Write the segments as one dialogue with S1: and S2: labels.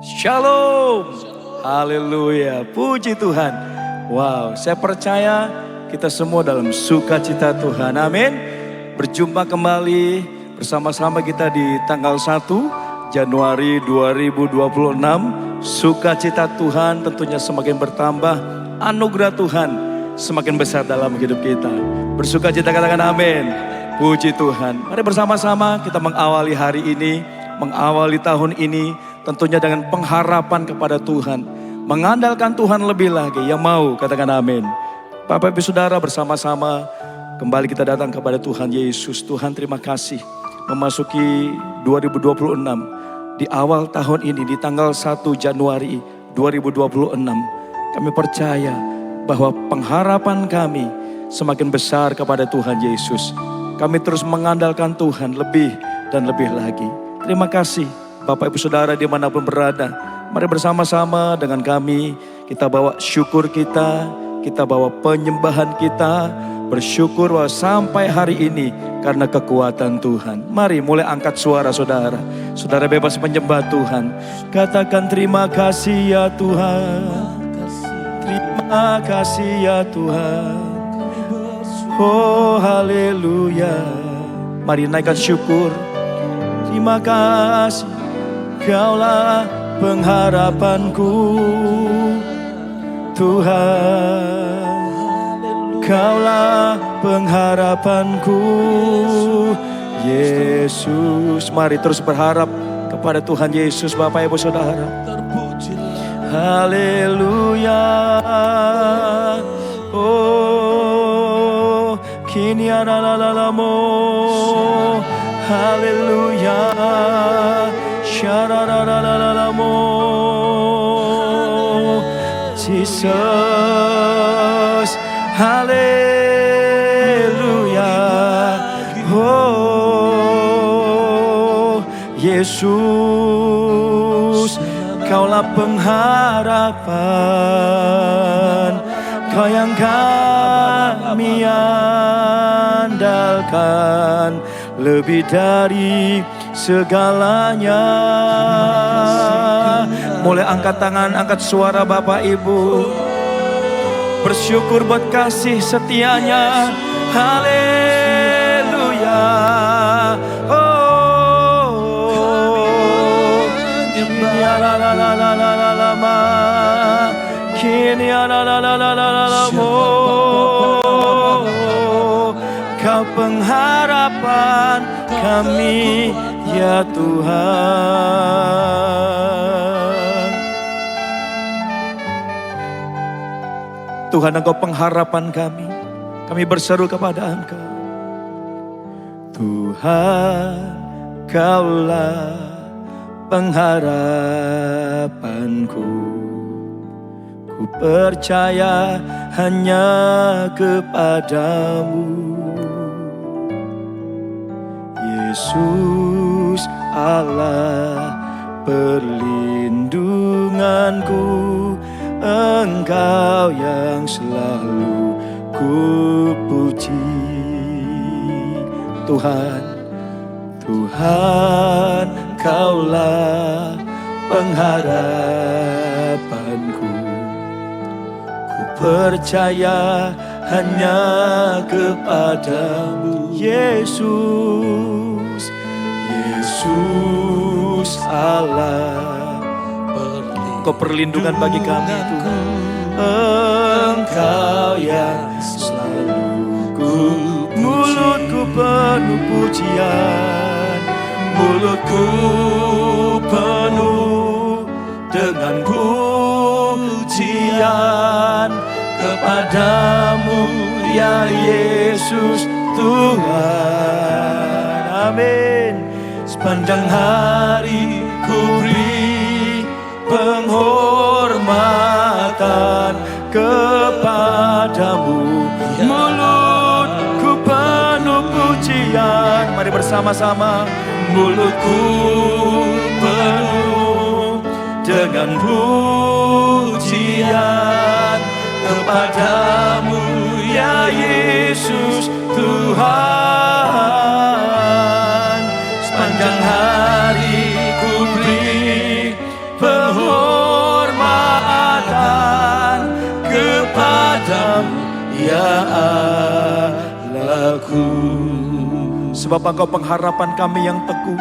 S1: Shalom. Haleluya. Puji Tuhan. Wow, saya percaya kita semua dalam sukacita Tuhan. Amin. Berjumpa kembali bersama-sama kita di tanggal 1 Januari 2026. Sukacita Tuhan tentunya semakin bertambah. Anugerah Tuhan semakin besar dalam hidup kita. Bersukacita, katakan amin. Puji Tuhan. Mari bersama-sama kita mengawali hari ini, mengawali tahun ini tentunya dengan pengharapan kepada Tuhan. Mengandalkan Tuhan lebih lagi. Yang mau katakan amin. Bapak Ibu Saudara, bersama-sama kembali kita datang kepada Tuhan Yesus. Tuhan, terima kasih memasuki 2026. Di awal tahun ini, di tanggal 1 Januari 2026, kami percaya bahwa pengharapan kami semakin besar kepada Tuhan Yesus. Kami terus mengandalkan Tuhan lebih dan lebih lagi. Terima kasih Bapak Ibu Saudara dimanapun berada. Mari bersama-sama dengan kami kita bawa syukur kita bawa penyembahan kita. Bersyukur bahwa sampai hari ini karena kekuatan Tuhan. Mari mulai angkat suara saudara. Saudara bebas menyembah Tuhan. Katakan terima kasih ya Tuhan. Terima kasih ya Tuhan. Oh haleluya. Mari naikkan syukur. Terima kasih, Kaulah pengharapanku Tuhan. Kaulah pengharapanku Yesus. Mari terus berharap kepada Tuhan Yesus Bapak Ibu Saudara. Haleluya. Oh kini alalalamo. Haleluya. Sharararararamo. Jesus. Haleluya. Oh Yesus, Kaulah pengharapan, Kau yang kami andalkan lebih dari segalanya. Mulai angkat tangan, angkat suara Bapak Ibu. Bersyukur buat kasih setianya. Haleluya. Oh, kini Kau pengharapan kami ya Tuhan. Tuhan, Engkau pengharapan kami. Kami berseru kepada Engkau. Tuhan, Kaulah pengharapanku. Ku percaya hanya kepadamu. Yesus Allah perlindunganku, Engkau yang selalu ku puji. Tuhan, Tuhan, Kaulah pengharapanku. Ku percaya hanya kepadamu, Yesus. Yesus Allah, Kau perlindungan bagi kami Tuhan. Engkau yang selalu mulutku penuh pujian, mulutku penuh dengan pujian kepadamu ya Yesus Tuhan. Amin. Sepanjang hari ku beri penghormatan kepadamu, mulutku penuh pujian. Mari bersama-sama. Mulutku penuh dengan pujian kepadamu ya Yesus Tuhan. Sepanjang hari ku beri penghormatan ya Allahku. Sebab Engkau pengharapan kami yang teguh.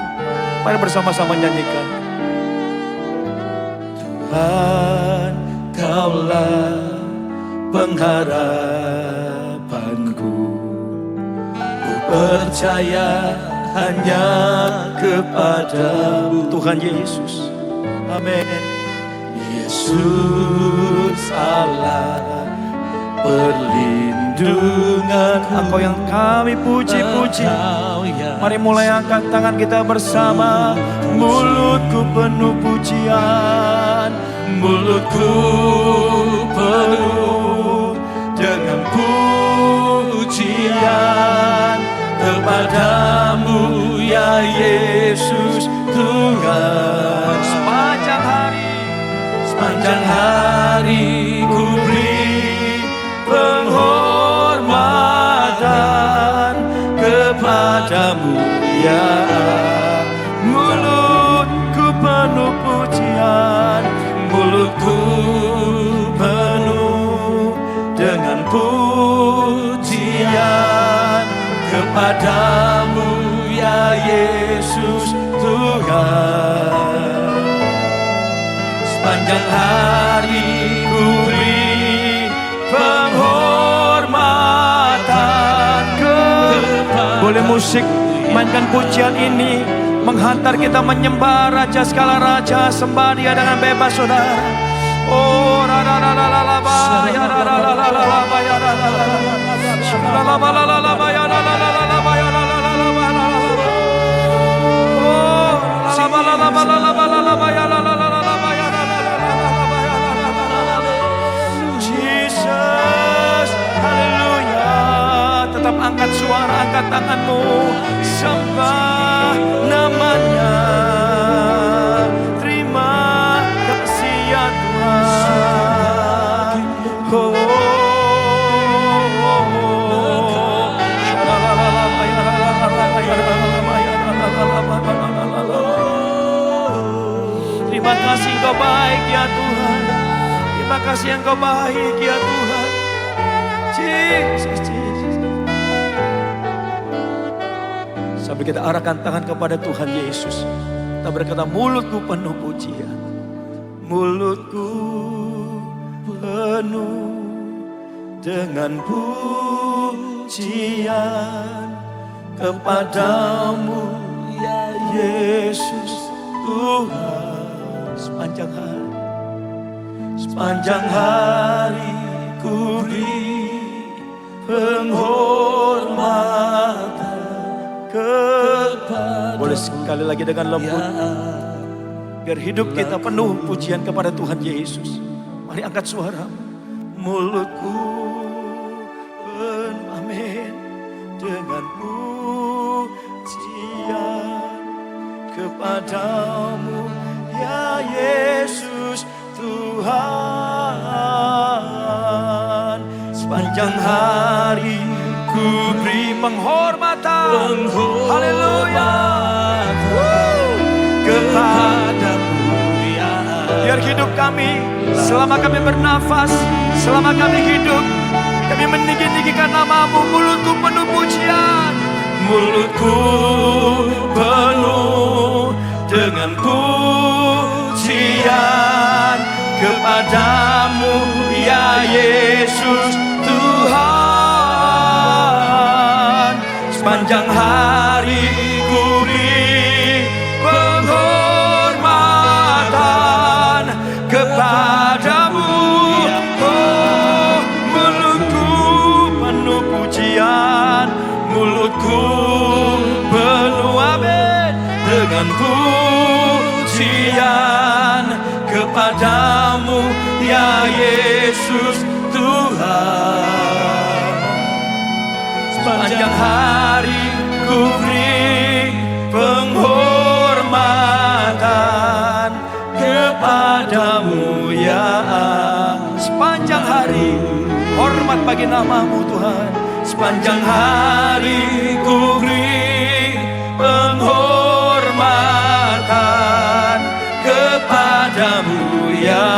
S1: Mari bersama-sama nyanyikan. Tuhan, Kaulah pengharapanku. Ku percaya hanya kepadamu, Tuhan Yesus. Amin. Yesus Allah perlindungan, Engkau yang kami puji-puji. Mari mulai angkat tangan kita bersama. Mulutku penuh pujian, mulutku penuh dengan pujian kepadamu ya Yesus Tuhan. Sepanjang hari ku beri penghormatan kepadamu ya. Mulutku penuh pujian, mulutku penuh dengan pujian kepadamu ya Yesus Tuhan. Sepanjang hari ku beri penghormatan kepadamu. Boleh musik mainkan pujian ini, menghantar kita menyembah Raja segala Raja, sembah Dia dengan bebas saudara. Oh, Jesus, haleluya. Tetap angkat suara, angkat tanganmu, sembah namanya. Terima kasih ya Tuhan. Terima kasih Engkau baik ya Tuhan. Terima kasih Engkau baik ya Tuhan. Jesus, Jesus. Sambil kita arahkan tangan kepada Tuhan Yesus, kita berkata, mulutku penuh pujian, mulutku penuh dengan pujian kepadamu ya Yesus Tuhan. Sepanjang hari ku beri penghormatan kepada. Boleh sekali lagi dengan lembut, biar hidup kita penuh pujian kepada Tuhan Yesus. Mari angkat suara. Mulutku penuh, amin, dengan pujian kepadamu ya Yesus Tuhan. Sepanjang hari ku beri penghormatan, haleluya, kepadamu ya. Biar hidup kami, selama kami bernafas, selama kami hidup, kami meninggi-tinggikan namamu. Mulutku penuh pujian, mulutku penuh dengan pujian kepadamu ya Yesus Tuhan. Sepanjang hari ku beri penghormatan kepadamu. Oh, mulutku penuh pujian, mulutku penuh, amin, dengan pujian kepadamu ya Yesus Tuhan. Sepanjang hari ku beri penghormatan kepadamu ya. Sepanjang hari hormat bagi namamu Tuhan. Sepanjang hari ku beri penghormatan kepadamu ya.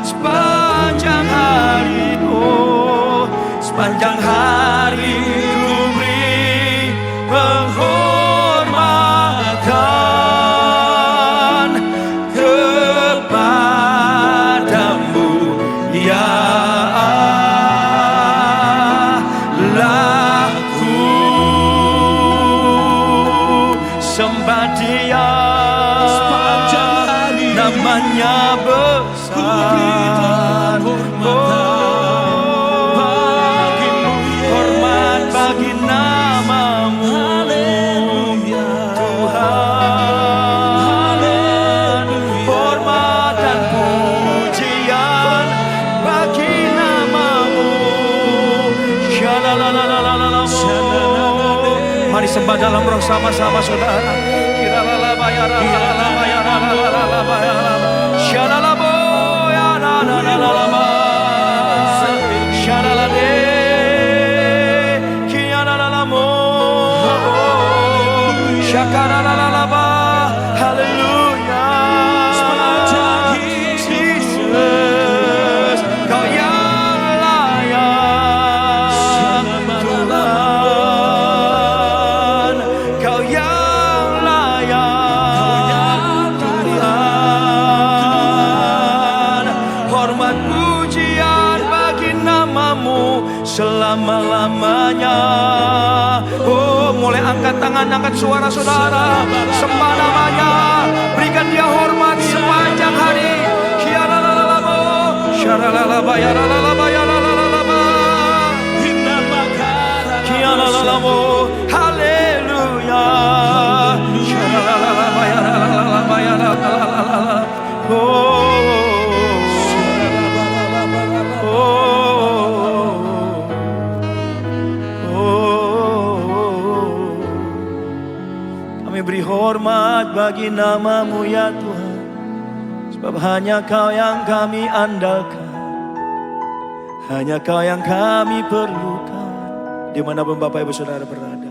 S1: Sepanjang hari, oh hanya besar. Hormat bagi namamu Tuhan. Hormat dan pujian bagi namamu. Mari sembah dalam roh sama-sama saudara. Selama-lamanya. Oh, mulai angkat tangan, angkat suara saudara, sembah namanya, berikan dia hormat sepanjang hari. Haleluya. Beri hormat bagi namamu ya Tuhan, sebab hanya Kau yang kami andalkan, hanya Kau yang kami perlukan. Dimanapun Bapak Ibu Saudara berada,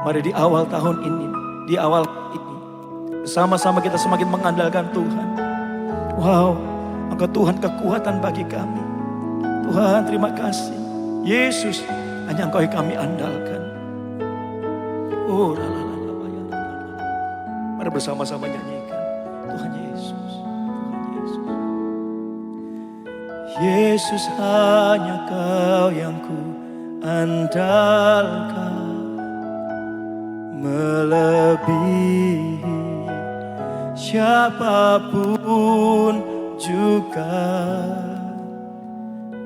S1: mari di awal tahun ini, di awal ini, bersama-sama kita semakin mengandalkan Tuhan. Wow, Engkau Tuhan kekuatan bagi kami. Tuhan terima kasih. Yesus, hanya Engkau yang kami andalkan. Oh, mari bersama-sama nyanyikan Tuhan Yesus, Tuhan Yesus. Yesus, hanya Kau yang ku andalkan, melebihi siapapun juga.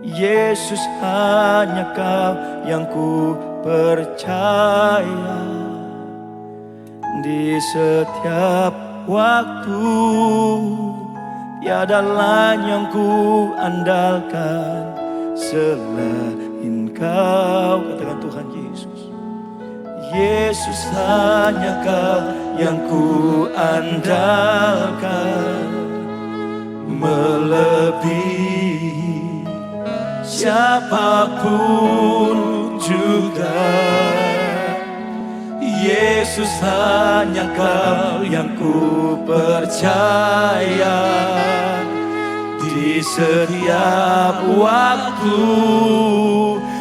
S1: Yesus, hanya Kau yang ku percaya. Di setiap waktu, tiada lain yang ku andalkan selain Kau. Katakan Tuhan Yesus. Yesus, hanya Kau yang ku andalkan, melebihi siapapun juga. Yesus, hanya Kau yang ku percaya. Di setiap waktu,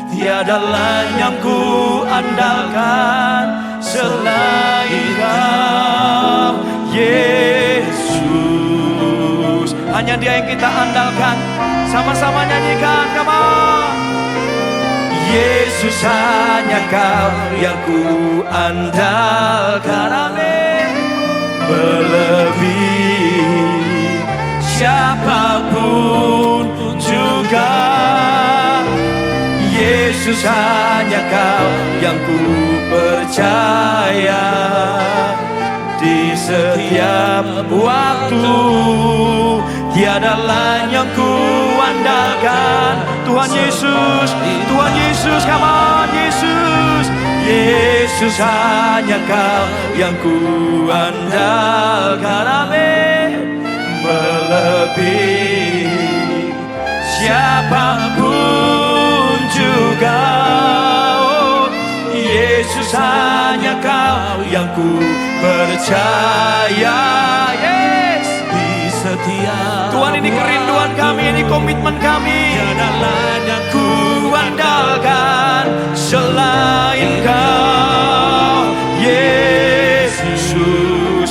S1: tiada lain yang ku andalkan selain Kau. Yesus, hanya Dia yang kita andalkan. Sama-sama nyanyikan, come on. Yesus, hanya Kau yang ku andalkan, amin. Melebihi siapapun juga. Yesus, hanya Kau yang ku percaya. Di setiap waktu, tiada lain yang ku andalkan. Tuhan Yesus, Tuhan Yesus, come on Yesus. Yesus, hanya Kau yang ku andalkan, amin. Melebihi siapapun juga. Oh, Yesus, hanya Kau yang ku percaya. Yes. Di setiap Tuhan, ini kerinduan kami, ini komitmen kami. Tiada lain yang ku andalkan selain Kau, Yesus.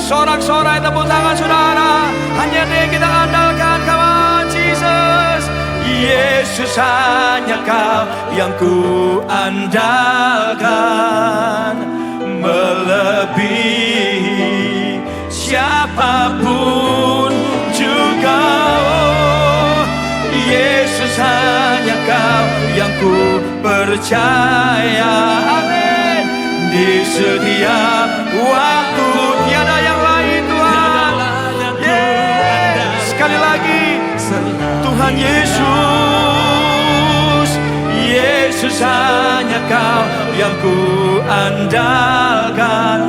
S1: Sorak-sorai tepuk tangan saudara. Hanya Dia yang kita andalkan, come on Jesus. Yesus, hanya Kau yang ku andalkan, melebihi siapapun Yesus hanya Kau yang ku percaya. Amin. Di setiap waktu tiada yang lain Tuhan. Sekali lagi Tuhan Yesus, Yesus hanya Kau yang ku andalkan,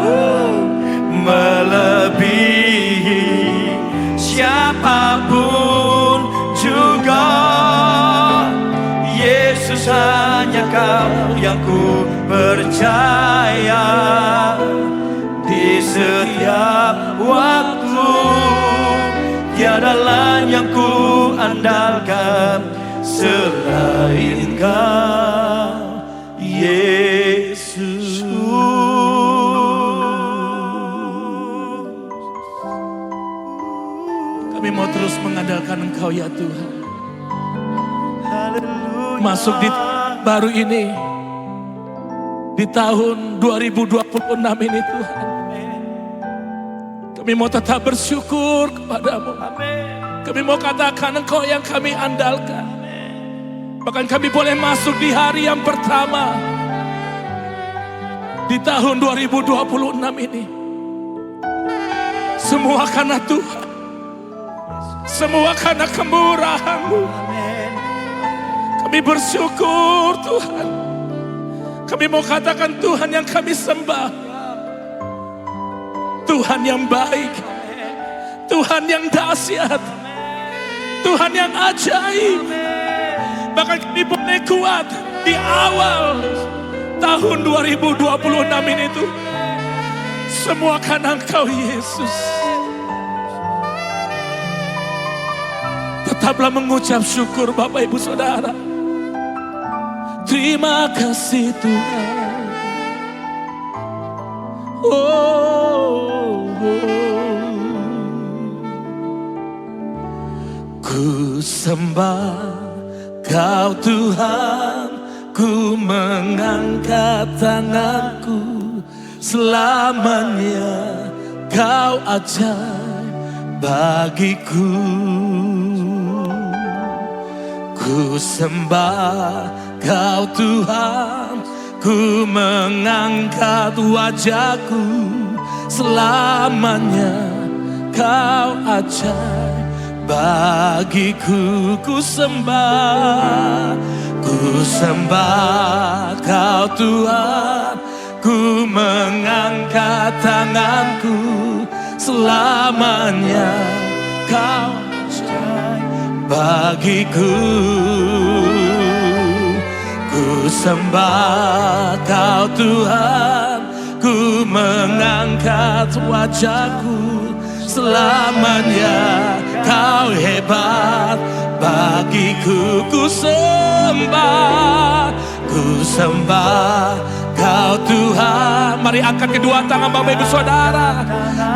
S1: melebihi siapapun juga. Yesus hanya Kau yang ku percaya. Di setiap waktu tiada lain yang ku andalkan selain Kau, Yesus.
S2: Kami mau terus mengandalkan Engkau ya Tuhan. Masuk di baru ini, di tahun 2026 ini Tuhan, kami mau tetap bersyukur kepadamu. Kami mau katakan Engkau yang kami andalkan. Bahkan kami boleh masuk di hari yang pertama di tahun 2026 ini, semua karena Tuhan, semua karena kemurahan-Mu. Kami bersyukur Tuhan. Kami mau katakan Tuhan yang kami sembah, Tuhan yang baik, Tuhan yang dahsyat, Tuhan yang ajaib. Bahkan kami boleh kuat di awal tahun 2026 ini tuh, semua karena Engkau Yesus. Tetaplah mengucap syukur Bapak Ibu Saudara. Terima kasih Tuhan. Ku sembah Kau Tuhan, ku mengangkat tanganku. Selamanya Kau ajaib bagiku. Ku sembah Kau Tuhan, ku mengangkat wajahku. Selamanya Kau ajaib bagiku. Ku sembah Kau Tuhan, ku mengangkat tanganku. Selamanya Kau ajaib bagiku. Ku sembah Kau Tuhan, ku mengangkat wajahku. Selamanya Kau hebat bagiku. Ku sembah Kau Tuhan. Mari angkat kedua tangan Bapak Ibu Saudara.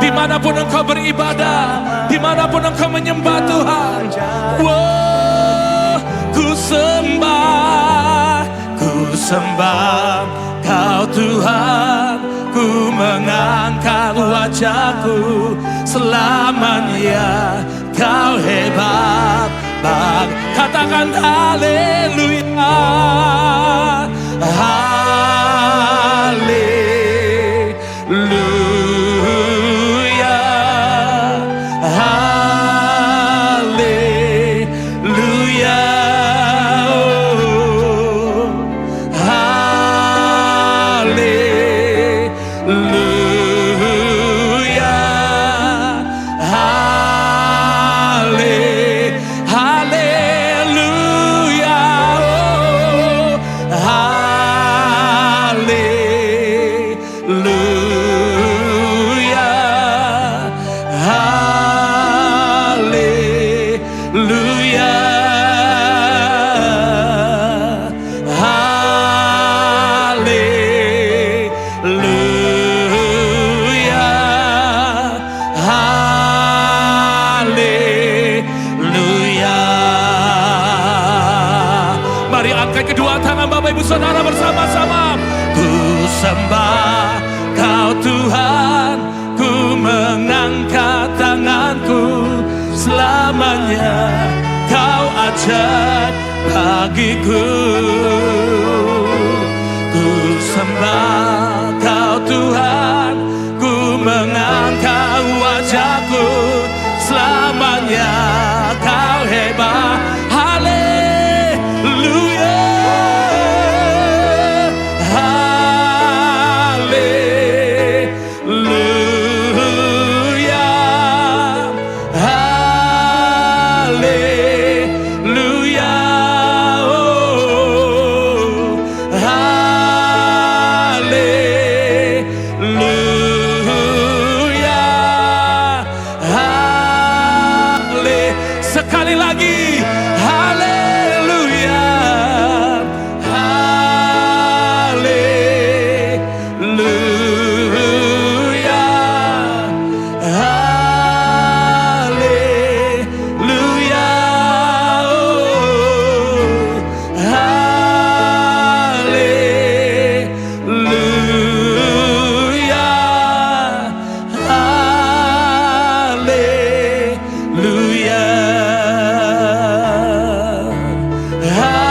S2: Dimanapun engkau beribadah, dimanapun engkau menyembah Tuhan. Ku sembah Kau Tuhan, ku mengangkat wajahku. Selamanya Kau hebat. Katakan haleluya, haleluya, haleluya, oh, haleluya, Mari angkat kedua tangan Bapak Ibu Saudara bersama-sama. Ku sembah Kau Tuhan, ku mengangkat tanganku. Selama selamanya Kau ajar bagiku. Ku sembah Kau Tuhan, ku mengangkat wajahku, selamanya Kau hebat. Haleluya, haleluya, haleluya, oh, haleluya, sekali lagi, haleluya, haleluya, haleluya, oh, haleluya, haleluya, haleluya,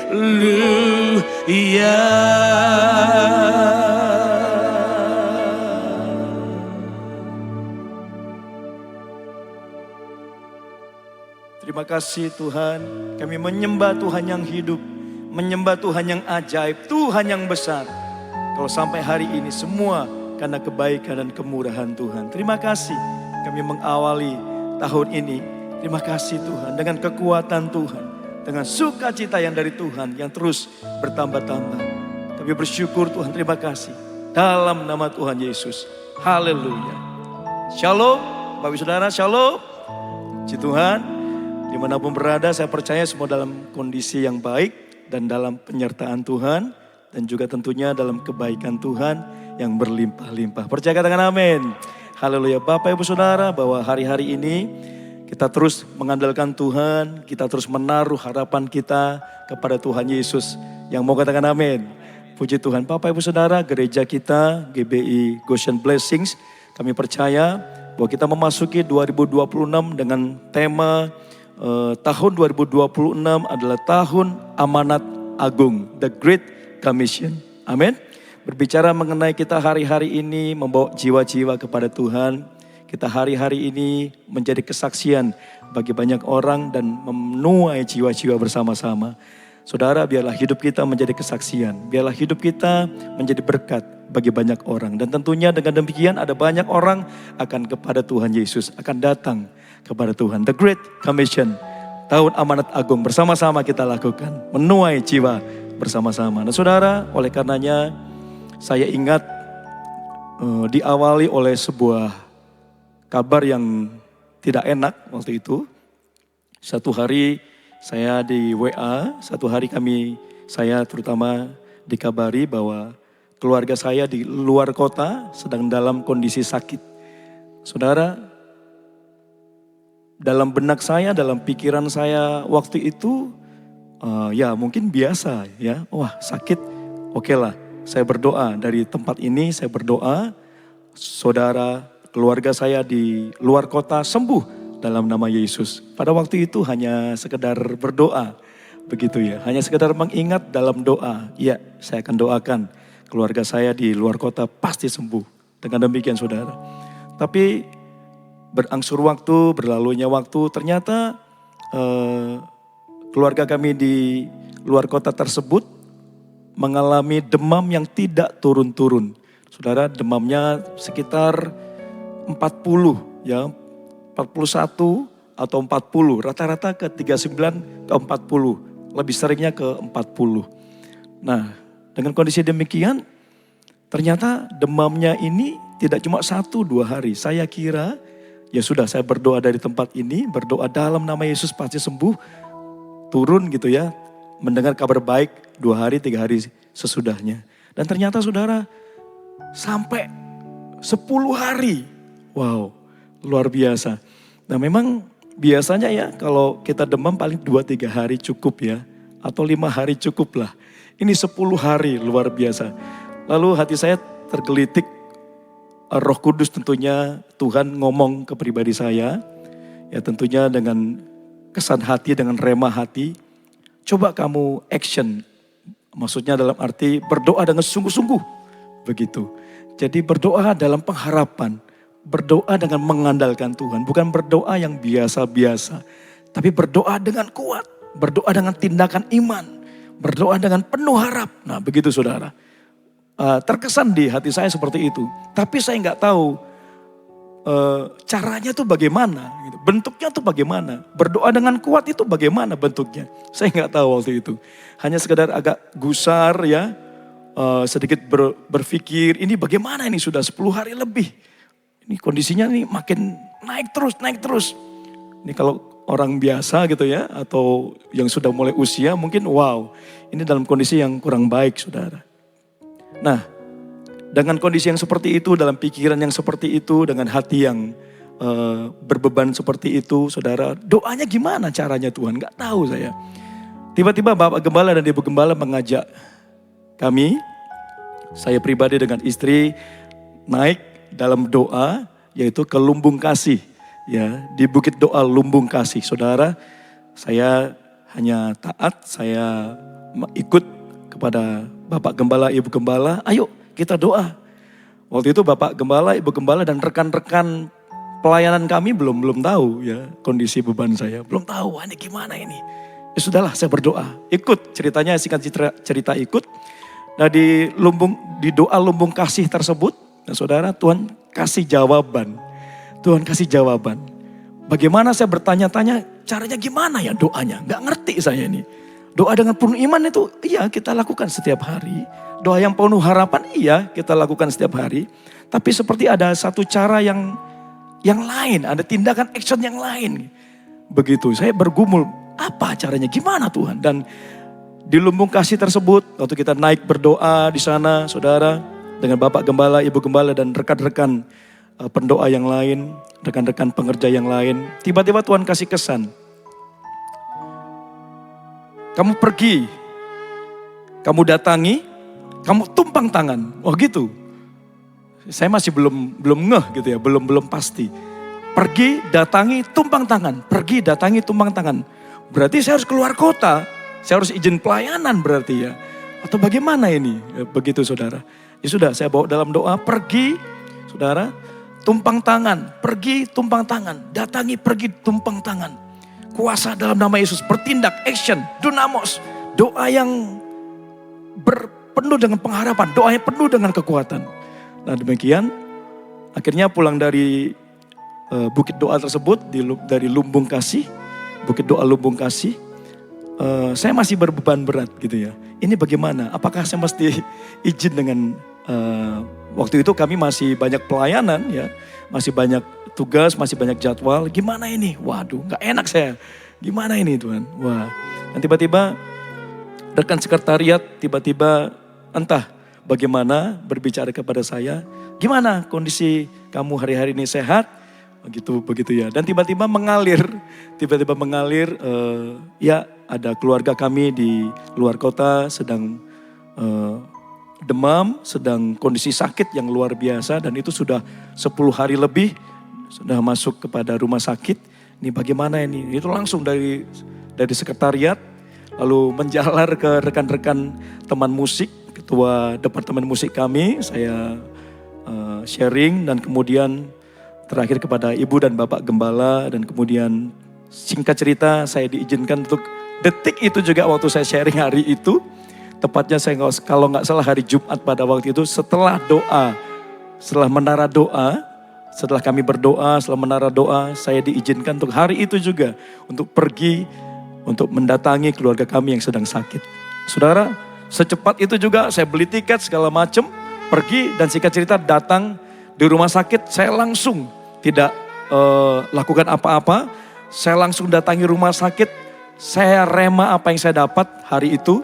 S2: haleluya.
S1: Terima kasih Tuhan, kami menyembah Tuhan yang hidup, menyembah Tuhan yang ajaib, Tuhan yang besar. Kalau sampai hari ini semua karena kebaikan dan kemurahan Tuhan. Terima kasih kami mengawali tahun ini. Terima kasih Tuhan dengan kekuatan Tuhan, dengan sukacita yang dari Tuhan yang terus bertambah-tambah. Kami bersyukur Tuhan, terima kasih. Dalam nama Tuhan Yesus. Haleluya. Shalom, Bapak Ibu Saudara, shalom. Puji Tuhan, dimanapun berada saya percaya semua dalam kondisi yang baik dan dalam penyertaan Tuhan. Dan juga tentunya dalam kebaikan Tuhan yang berlimpah-limpah. Percaya katakan amin. Haleluya. Bapak Ibu Saudara, bahwa hari-hari ini kita terus mengandalkan Tuhan. Kita terus menaruh harapan kita kepada Tuhan Yesus. Yang mau katakan amin. Puji Tuhan. Bapak Ibu Saudara, gereja kita GBI Goshen Blessings, kami percaya bahwa kita memasuki 2026 dengan tema tahun 2026 adalah tahun amanat agung, the Great Commission. Amin. Berbicara mengenai kita hari-hari ini membawa jiwa-jiwa kepada Tuhan. Kita hari-hari ini menjadi kesaksian bagi banyak orang dan menuai jiwa-jiwa bersama-sama. Saudara, biarlah hidup kita menjadi kesaksian. Biarlah hidup kita menjadi berkat bagi banyak orang. Dan tentunya dengan demikian ada banyak orang akan kepada Tuhan Yesus, akan datang kepada Tuhan. The Great Commission, tahun amanat agung, bersama-sama kita lakukan. Menuai jiwa bersama-sama. Nah saudara, oleh karenanya saya ingat diawali oleh sebuah kabar yang tidak enak waktu itu. Satu hari saya di WA, satu hari saya terutama dikabari bahwa keluarga saya di luar kota sedang dalam kondisi sakit. Saudara, dalam benak saya, dalam pikiran saya waktu itu, ya mungkin biasa ya, wah sakit, oke lah. Saya berdoa dari tempat ini, saya berdoa saudara, keluarga saya di luar kota sembuh dalam nama Yesus. Pada waktu itu hanya sekedar berdoa, begitu ya. Hanya sekedar mengingat dalam doa, ya saya akan doakan keluarga saya di luar kota pasti sembuh. Dengan demikian saudara. Tapi berangsur waktu, berlalunya waktu, ternyata keluarga kami di luar kota tersebut mengalami demam yang tidak turun-turun. Saudara, demamnya sekitar 40 ya, 41 atau 40, rata-rata ke 39 ke 40, lebih seringnya ke 40. Nah, dengan kondisi demikian, ternyata demamnya ini tidak cuma 1-2 hari. Saya kira, ya sudah saya berdoa dari tempat ini, berdoa dalam nama Yesus pasti sembuh, turun gitu ya, mendengar kabar baik 2 hari, 3 hari sesudahnya. Dan ternyata saudara, sampai 10 hari, wow, luar biasa. Nah memang biasanya ya kalau kita demam paling 2-3 hari cukup ya. atau 5 hari cukuplah. Ini 10 hari luar biasa. Lalu hati saya tergelitik, Roh Kudus tentunya Tuhan ngomong ke pribadi saya. Ya tentunya dengan kesan hati, dengan rema hati. Coba kamu action. Maksudnya dalam arti berdoa dengan sungguh-sungguh. Begitu. Jadi berdoa dalam pengharapan. Berdoa dengan mengandalkan Tuhan. Bukan berdoa yang biasa-biasa. Tapi berdoa dengan kuat. Berdoa dengan tindakan iman. Berdoa dengan penuh harap. Nah begitu saudara. Terkesan di hati saya seperti itu. Tapi saya nggak tahu caranya tuh bagaimana. Bentuknya tuh bagaimana. Berdoa dengan kuat itu bagaimana bentuknya. Saya nggak tahu waktu itu. Hanya sekedar agak gusar ya. Sedikit berpikir ini bagaimana ini sudah 10 hari lebih. Ini kondisinya nih makin naik terus. Ini kalau orang biasa gitu ya, atau yang sudah mulai usia mungkin wow, ini dalam kondisi yang kurang baik saudara. Nah, dengan kondisi yang seperti itu, dalam pikiran yang seperti itu, dengan hati yang berbeban seperti itu saudara, doanya gimana caranya Tuhan? Gak tahu saya. Tiba-tiba Bapak Gembala dan Ibu Gembala mengajak kami, saya pribadi dengan istri naik dalam doa, yaitu ke Lumbung Kasih. Ya, di Bukit Doa Lumbung Kasih. Saudara, saya hanya taat, saya ikut kepada Bapak Gembala, Ibu Gembala, ayo kita doa. Waktu itu Bapak Gembala, Ibu Gembala dan rekan-rekan pelayanan kami belum tahu ya kondisi beban saya. Belum tahu, ini gimana ini. Ya sudahlah, saya berdoa. Ikut, ceritanya singkat cerita ikut. Nah di doa Lumbung Kasih tersebut, nah saudara, Tuhan kasih jawaban. Tuhan kasih jawaban. Bagaimana saya bertanya-tanya, caranya gimana ya doanya? Gak ngerti saya ini. Doa dengan penuh iman itu, iya kita lakukan setiap hari. Doa yang penuh harapan, iya kita lakukan setiap hari. Tapi seperti ada satu cara yang lain, ada tindakan action yang lain. Begitu, saya bergumul, apa caranya, gimana Tuhan? Dan di Lumbung Kasih tersebut, waktu kita naik berdoa di sana, saudara, dengan Bapak Gembala, Ibu Gembala dan rekan-rekan pendoa yang lain, rekan-rekan pengerja yang lain. Tiba-tiba Tuhan kasih kesan. Kamu pergi, kamu datangi, kamu tumpang tangan. Oh gitu. Saya masih belum ngeh gitu ya, belum pasti. Pergi, datangi, tumpang tangan. Pergi, datangi, tumpang tangan. Berarti saya harus keluar kota. Saya harus izin pelayanan berarti ya. Atau bagaimana ini? Begitu saudara. Ya sudah, saya bawa dalam doa, pergi, saudara, tumpang tangan, pergi, tumpang tangan, datangi, pergi, tumpang tangan. Kuasa dalam nama Yesus, bertindak, action, dunamos. Doa yang penuh dengan pengharapan, doa yang penuh dengan kekuatan. Nah demikian, akhirnya pulang dari Bukit Doa tersebut, dari Lumbung Kasih, Bukit Doa Lumbung Kasih. Saya masih berbeban berat gitu ya. Ini bagaimana? Apakah saya mesti izin dengan waktu itu kami masih banyak pelayanan ya, masih banyak tugas, masih banyak jadwal. Gimana ini? Waduh, nggak enak saya. Gimana ini Tuhan? Wah, dan tiba-tiba rekan sekretariat tiba-tiba entah bagaimana berbicara kepada saya. Gimana kondisi kamu hari-hari ini, sehat? Begitu ya. Dan tiba-tiba mengalir, ya ada keluarga kami di luar kota sedang demam, sedang kondisi sakit yang luar biasa dan itu sudah 10 hari lebih sudah masuk kepada rumah sakit. Ini bagaimana ini? Itu langsung dari sekretariat lalu menjalar ke rekan-rekan teman musik, ketua departemen musik kami, saya sharing dan kemudian terakhir kepada Ibu dan Bapak Gembala dan kemudian singkat cerita saya diizinkan untuk detik itu juga waktu saya sharing hari itu. Tepatnya saya kalau nggak salah hari Jumat pada waktu itu setelah menara doa, setelah kami berdoa, setelah menara doa, saya diizinkan untuk hari itu juga untuk pergi untuk mendatangi keluarga kami yang sedang sakit. Saudara, secepat itu juga saya beli tiket segala macam, pergi dan singkat cerita datang di rumah sakit, saya langsung tidak lakukan apa-apa, saya langsung datangi rumah sakit, saya rema apa yang saya dapat hari itu.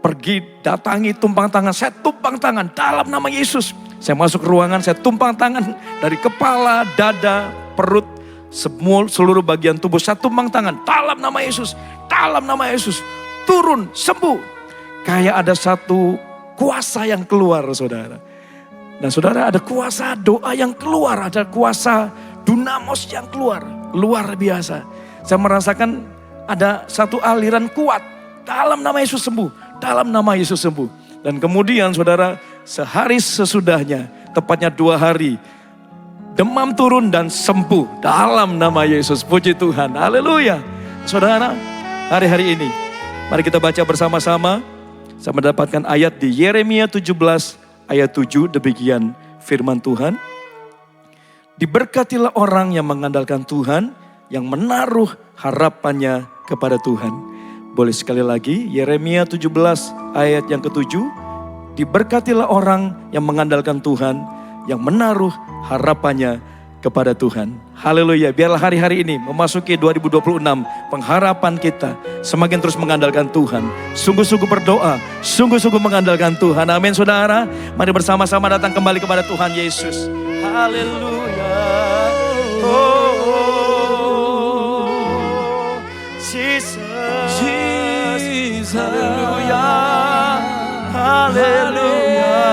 S1: Pergi, datangi, tumpang tangan. Saya tumpang tangan dalam nama Yesus. Saya masuk ruangan, saya tumpang tangan dari kepala, dada, perut, seluruh bagian tubuh. Saya tumpang tangan dalam nama Yesus. Dalam nama Yesus. turun, sembuh. Kayak ada satu kuasa yang keluar saudara. Nah saudara, ada kuasa doa yang keluar, ada kuasa dunamos yang keluar. Luar biasa. Saya merasakan ada satu aliran kuat. Dalam nama Yesus sembuh, dalam nama Yesus sembuh. Dan kemudian saudara, sehari sesudahnya, tepatnya 2 hari, demam turun dan sembuh dalam nama Yesus. Puji Tuhan, haleluya. Saudara, hari-hari ini mari kita baca bersama-sama. Saya mendapatkan ayat di Yeremia 17 ayat 7, demikian firman Tuhan. Diberkatilah orang yang mengandalkan Tuhan, yang menaruh harapannya kepada Tuhan. Boleh sekali lagi, Yeremia 17 ayat yang ke-7. Diberkatilah orang yang mengandalkan Tuhan, yang menaruh harapannya kepada Tuhan. Haleluya, biarlah hari-hari ini memasuki 2026, pengharapan kita semakin terus mengandalkan Tuhan. Sungguh-sungguh berdoa, sungguh-sungguh mengandalkan Tuhan. Amin saudara, mari bersama-sama datang kembali kepada Tuhan Yesus. Haleluya. Oh, Jesus. Haleluya. Haleluya.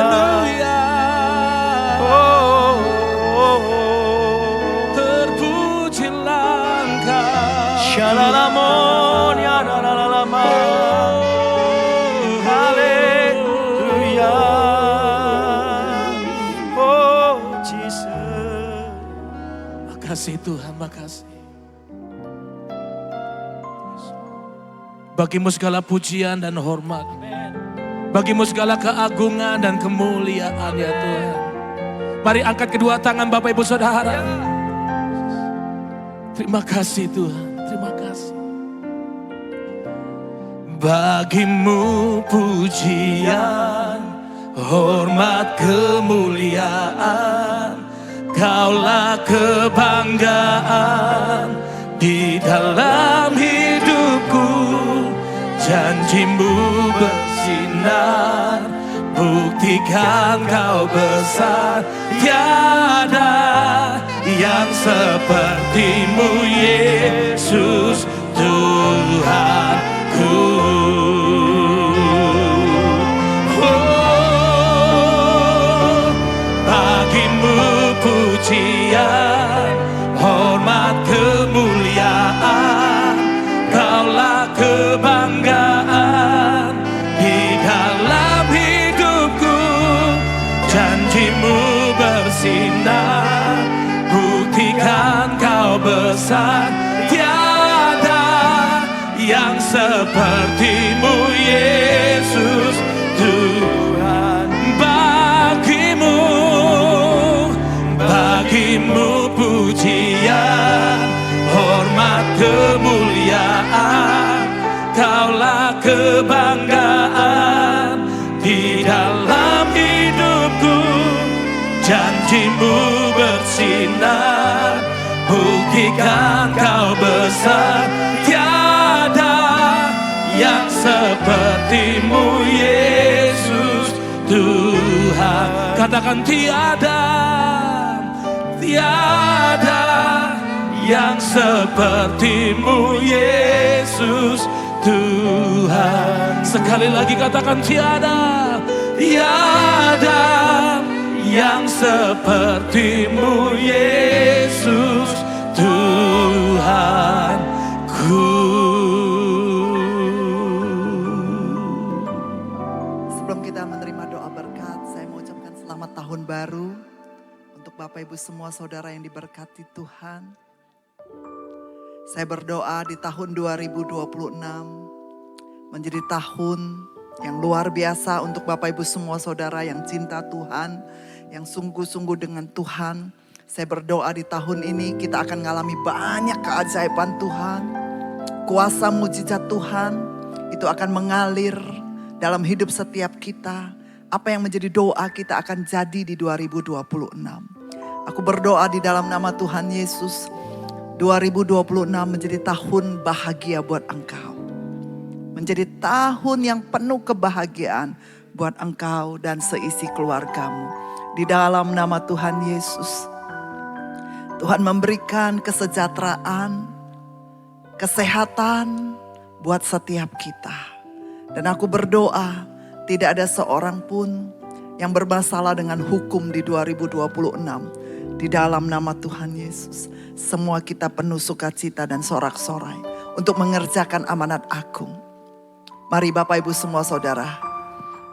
S2: Terpujilah Engkau.
S1: Shalalamon ya lalalama. Haleluya. Oh Jesus.
S2: Makasih Tuhan, makasih. Bagimu segala pujian dan hormat. Bagimu segala keagungan dan kemuliaan ya Tuhan. Mari angkat kedua tangan Bapak Ibu Saudara. Terima kasih Tuhan, terima kasih. Bagimu pujian, hormat, kemuliaan. Kaulah kebanggaan di dalam hidupku. Janjimu bersinar, buktikan Kau besar. Tiada yang seperti-Mu Yesus Tuhanku. Oh, bagimu pujian, hormat, kemuliaan. Kaulah kebanggaan di dalam hidupku. Janjimu bersinar, buktikan Kau besar. Tiada yang seperti-Mu Yesus Tuhan. Bagimu pujian, hormat, kemuliaan. Kaulah kebanggaan di dalam hidupku. Janjimu bersinar, buktikan Kau besar. Tiada yang seperti-Mu Yesus Tuhan. Katakan tiada, tiada yang seperti-Mu Yesus Tuhan. Sekali lagi katakan tiada, tiada yang seperti-Mu Yesus Tuhanku.
S3: Sebelum kita menerima doa berkat, saya mau ucapkan selamat tahun baru untuk Bapak Ibu semua saudara yang diberkati Tuhan. Saya berdoa di tahun 2026 menjadi tahun yang luar biasa untuk Bapak Ibu semua saudara yang cinta Tuhan, yang sungguh-sungguh dengan Tuhan. Saya berdoa di tahun ini kita akan mengalami banyak keajaiban Tuhan. Kuasa mujizat Tuhan itu akan mengalir dalam hidup setiap kita. Apa yang menjadi doa kita akan jadi di 2026. Aku berdoa di dalam nama Tuhan Yesus. 2026 menjadi tahun bahagia buat engkau. Menjadi tahun yang penuh kebahagiaan buat engkau dan seisi keluargamu. Di dalam nama Tuhan Yesus. Tuhan memberikan kesejahteraan, kesehatan buat setiap kita. Dan aku berdoa tidak ada seorang pun yang bermasalah dengan hukum di 2026. Di dalam nama Tuhan Yesus, semua kita penuh sukacita dan sorak-sorai untuk mengerjakan amanat agung. Mari Bapak Ibu semua saudara,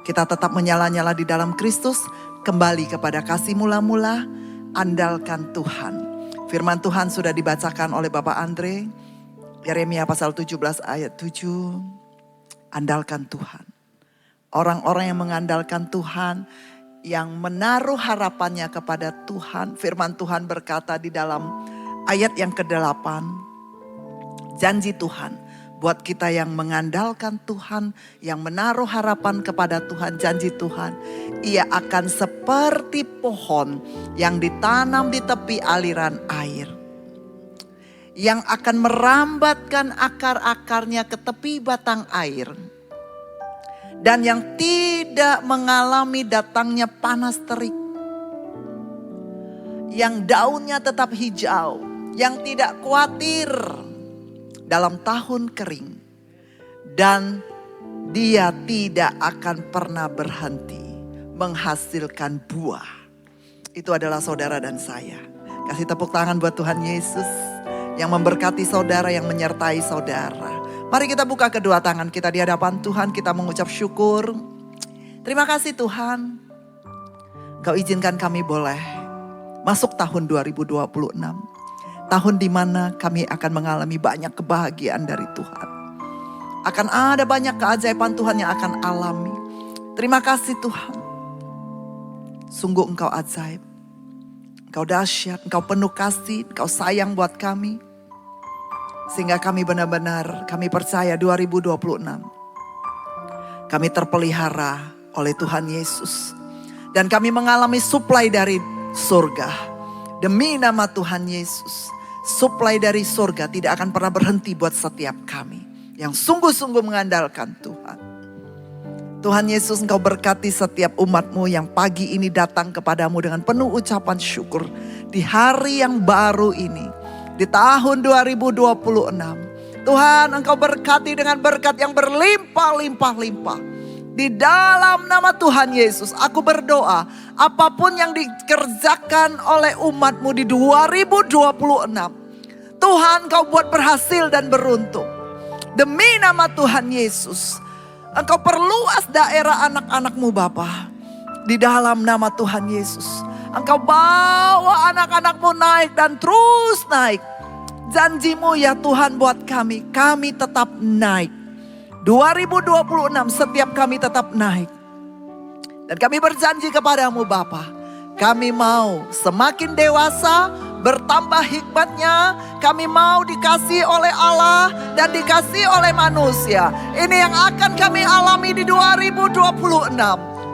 S3: kita tetap menyala-nyala di dalam Kristus, kembali kepada kasih mula-mula, andalkan Tuhan. Firman Tuhan sudah dibacakan oleh Bapak Andre, Yeremia pasal 17 ayat 7. Andalkan Tuhan. Orang-orang yang mengandalkan Tuhan, yang menaruh harapannya kepada Tuhan. Firman Tuhan berkata di dalam ayat yang ke-8, janji Tuhan buat kita yang mengandalkan Tuhan, yang menaruh harapan kepada Tuhan, janji Tuhan, ia akan seperti pohon yang ditanam di tepi aliran air, yang akan merambatkan akar-akarnya ke tepi batang air, dan yang tidak mengalami datangnya panas terik, yang daunnya tetap hijau, yang tidak khawatir dalam tahun kering, dan dia tidak akan pernah berhenti menghasilkan buah. Itu adalah saudara dan saya. Kasih tepuk tangan buat Tuhan Yesus yang memberkati saudara, yang menyertai saudara. Mari kita buka kedua tangan kita di hadapan Tuhan, kita mengucap syukur. Terima kasih Tuhan, Kau izinkan kami boleh masuk tahun 2026. Tahun di mana kami akan mengalami banyak kebahagiaan dari Tuhan. Akan ada banyak keajaiban Tuhan yang akan alami. Terima kasih Tuhan. Sungguh Engkau ajaib. Engkau dahsyat, Engkau penuh kasih, Engkau sayang buat kami. Sehingga kami benar-benar, kami percaya 2026. Kami terpelihara oleh Tuhan Yesus. Dan kami mengalami suplai dari surga. Demi nama Tuhan Yesus. Suplai dari surga tidak akan pernah berhenti buat setiap kami. Yang sungguh-sungguh mengandalkan Tuhan. Tuhan Yesus, Engkau berkati setiap umat-Mu yang pagi ini datang kepadamu dengan penuh ucapan syukur. Di hari yang baru ini. Di tahun 2026. Tuhan, Engkau berkati dengan berkat yang berlimpah-limpah-limpah. Di dalam nama Tuhan Yesus, aku berdoa apapun yang dikerjakan oleh umat-Mu di 2026. Tuhan, Kau buat berhasil dan beruntung. Demi nama Tuhan Yesus, Engkau perluas daerah anak-anak-Mu Bapa. Di dalam nama Tuhan Yesus, Engkau bawa anak-anak-Mu naik dan terus naik. Janji-Mu ya Tuhan buat kami tetap naik. 2026 setiap kami tetap naik. Dan kami berjanji kepadamu Bapa, kami mau semakin dewasa, bertambah hikmatnya. Kami mau dikasih oleh Allah dan dikasih oleh manusia. Ini yang akan kami alami di 2026.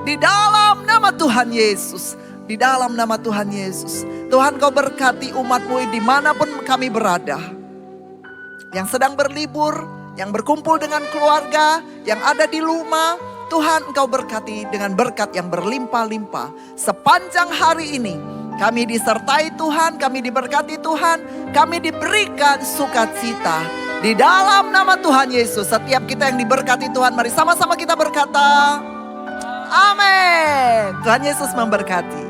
S3: Di dalam nama Tuhan Yesus. Di dalam nama Tuhan Yesus. Tuhan, Kau berkati umat-Mu dimanapun kami berada. Yang sedang berlibur, yang berkumpul dengan keluarga, yang ada di rumah. Tuhan, Engkau berkati dengan berkat yang berlimpah-limpah. Sepanjang hari ini kami disertai Tuhan, kami diberkati Tuhan, kami diberikan sukacita. Di dalam nama Tuhan Yesus, setiap kita yang diberkati Tuhan, mari sama-sama kita berkata, amin. Tuhan Yesus memberkati.